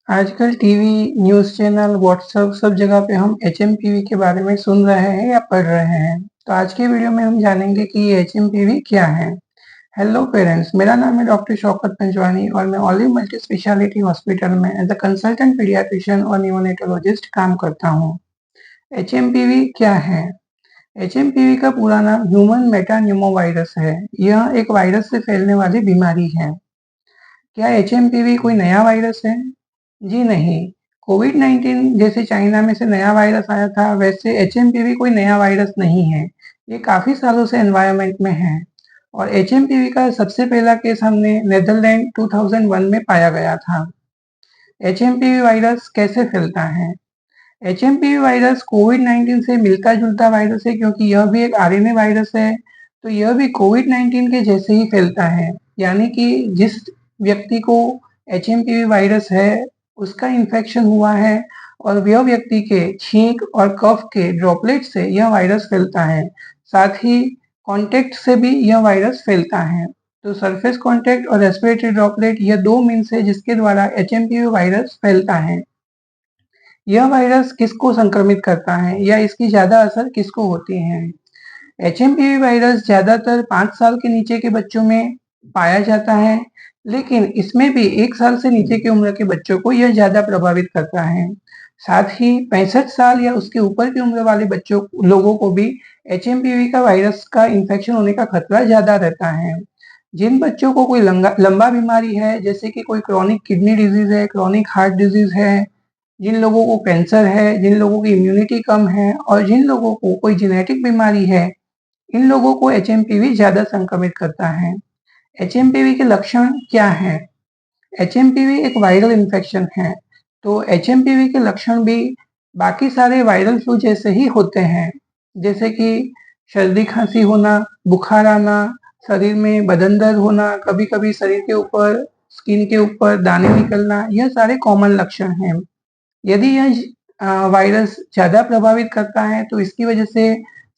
आजकल TV, news channel, WhatsApp सब जगह पे हम एचएमपीवी के बारे में सुन रहे हैं या पढ़ रहे हैं। तो आज के वीडियो में हम जानेंगे कि ये एचएमपीवी क्या है। हेलो पेरेंट्स, मेरा नाम है डॉक्टर शौकत पंजवानी और मैं ओलिव मल्टी स्पेशलिटी हॉस्पिटल में एज अ कंसल्टेंट पीडियाट्रिशियन और नियोनेटोलॉजिस्ट काम करता हूँ। एचएमपीवी क्या है? एचएमपीवी का पूरा नाम ह्यूमन मेटान्यूमोवायरस है। यह एक वायरस से फैलने वाली बीमारी है। क्या एचएमपीवी कोई नया वायरस है? जी नहीं। कोविड-19 जैसे चाइना में से नया वायरस आया था, वैसे एचएमपीवी कोई नया वायरस नहीं है। ये काफ़ी सालों से एनवायरनमेंट में है और एचएमपीवी का सबसे पहला केस हमने नीदरलैंड 2001 में पाया गया था। एचएमपीवी वायरस कैसे फैलता है? एचएमपीवी वायरस कोविड-19 से मिलता-जुलता वायरस है क्योंकि यह भी एक आरएनए वायरस है, तो यह भी कोविड-19 के जैसे ही फैलता है। यानी कि जिस व्यक्ति को एचएमपीवी वायरस है, उसका इन्फेक्शन हुआ है और वह व्यक्ति के छींक और कफ के ड्रॉपलेट से यह वायरस फैलता है। साथ ही कॉन्टैक्ट से भी यह वायरस फैलता है। तो सरफेस कॉन्टैक्ट और रेस्पिरेटरी ड्रॉपलेट यह 2 मीन्स है जिसके द्वारा एचएमपीवी वायरस फैलता है। यह वायरस किसको संक्रमित करता है या इसकी ज़्यादा असर किसको होती है? एचएमपीवी वायरस ज़्यादातर 5 साल के नीचे के बच्चों में पाया जाता है, लेकिन इसमें भी 1 साल से नीचे की उम्र के बच्चों को यह ज़्यादा प्रभावित करता है। साथ ही 65 साल या उसके ऊपर की उम्र वाले लोगों को भी एचएमपीवी का वायरस का इन्फेक्शन होने का खतरा ज़्यादा रहता है। जिन बच्चों को कोई लंबा बीमारी है, जैसे कि कोई क्रॉनिक किडनी डिजीज़ है, क्रॉनिक हार्ट डिजीज़ है, जिन लोगों को कैंसर है, जिन लोगों की इम्यूनिटी कम है और जिन लोगों को कोई जेनेटिक बीमारी है, इन लोगों को एचएमपीवी ज़्यादा संक्रमित करता है। एचएमपीवी के लक्षण क्या हैं? एचएमपीवी एक वायरल इन्फेक्शन है, तो एचएमपीवी के लक्षण भी बाकी सारे वायरल फ्लू जैसे ही होते हैं, जैसे कि सर्दी खांसी होना, बुखार आना, शरीर में बदन दर्द होना, कभी-कभी शरीर के ऊपर, स्किन के ऊपर दाने निकलना, यह सारे कॉमन लक्षण हैं। यदि यह वायरस ज़्यादा प्रभावित करता है तो इसकी वजह से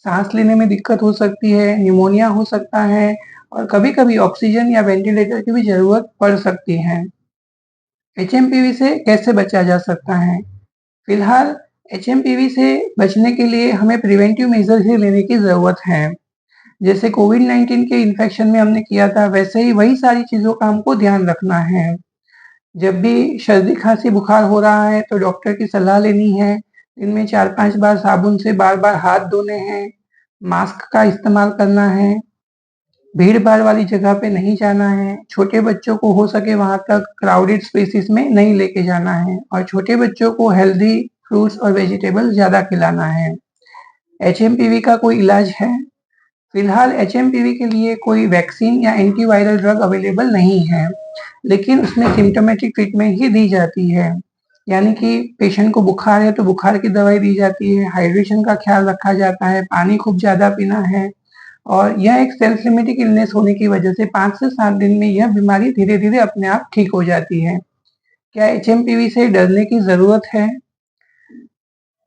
सांस लेने में दिक्कत हो सकती है, निमोनिया हो सकता है और कभी-कभी ऑक्सीजन या वेंटिलेटर की भी ज़रूरत पड़ सकती है। एचएमपीवी से कैसे बचा जा सकता है? फिलहाल एचएमपीवी से बचने के लिए हमें प्रिवेंटिव मेजर्स ही लेने की ज़रूरत है। जैसे कोविड-19 के इन्फेक्शन में हमने किया था, वैसे ही वही सारी चीज़ों का हमको ध्यान रखना है। जब भी सर्दी, खाँसी, बुखार हो रहा है तो डॉक्टर की सलाह लेनी है। दिन में 4-5 बार साबुन से बार-बार हाथ धोने हैं, मास्क का इस्तेमाल करना है, भीड़-भाड़ वाली जगह पे नहीं जाना है, छोटे बच्चों को हो सके वहाँ तक क्राउडेड स्पेसेस में नहीं लेके जाना है और छोटे बच्चों को हेल्दी फ्रूट्स और वेजिटेबल ज़्यादा खिलाना है। एचएमपीवी का कोई इलाज है? फिलहाल एचएमपीवी के लिए कोई वैक्सीन या एंटीवायरल ड्रग अवेलेबल नहीं है, लेकिन उसमें सिम्प्टोमेटिक ट्रीटमेंट ही दी जाती है। यानी कि पेशेंट को बुखार है तो बुखार की दवाई दी जाती है, हाइड्रेशन का ख्याल रखा जाता है, पानी खूब ज़्यादा पीना है और यह एक सेल्फ लिमिटिंग इलनेस होने की वजह से 5 से 7 दिन में यह बीमारी धीरे-धीरे अपने आप ठीक हो जाती है। क्या एचएमपीवी से डरने की ज़रूरत है?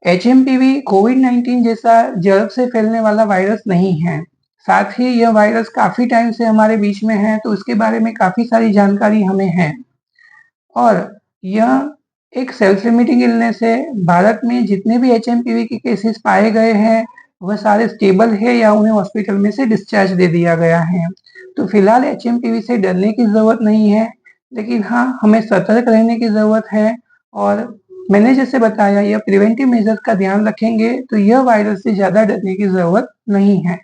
एचएमपीवी कोविड-19 जैसा जड़ से फैलने वाला वायरस नहीं है। साथ ही यह वायरस काफ़ी टाइम से हमारे बीच में है, तो उसके बारे में काफ़ी सारी जानकारी हमें है और यह एक सेल्फ लिमिटिंग इलनेस है। भारत में जितने भी एचएमपीवी के केसेस पाए गए हैं, वह सारे स्टेबल है या उन्हें हॉस्पिटल में से डिस्चार्ज दे दिया गया है। तो फिलहाल एचएमपीवी से डरने की ज़रूरत नहीं है, लेकिन हाँ, हमें सतर्क रहने की ज़रूरत है और मैंने जैसे बताया यह प्रिवेंटिव मेजर्स का ध्यान रखेंगे तो यह वायरस से ज़्यादा डरने की ज़रूरत नहीं है।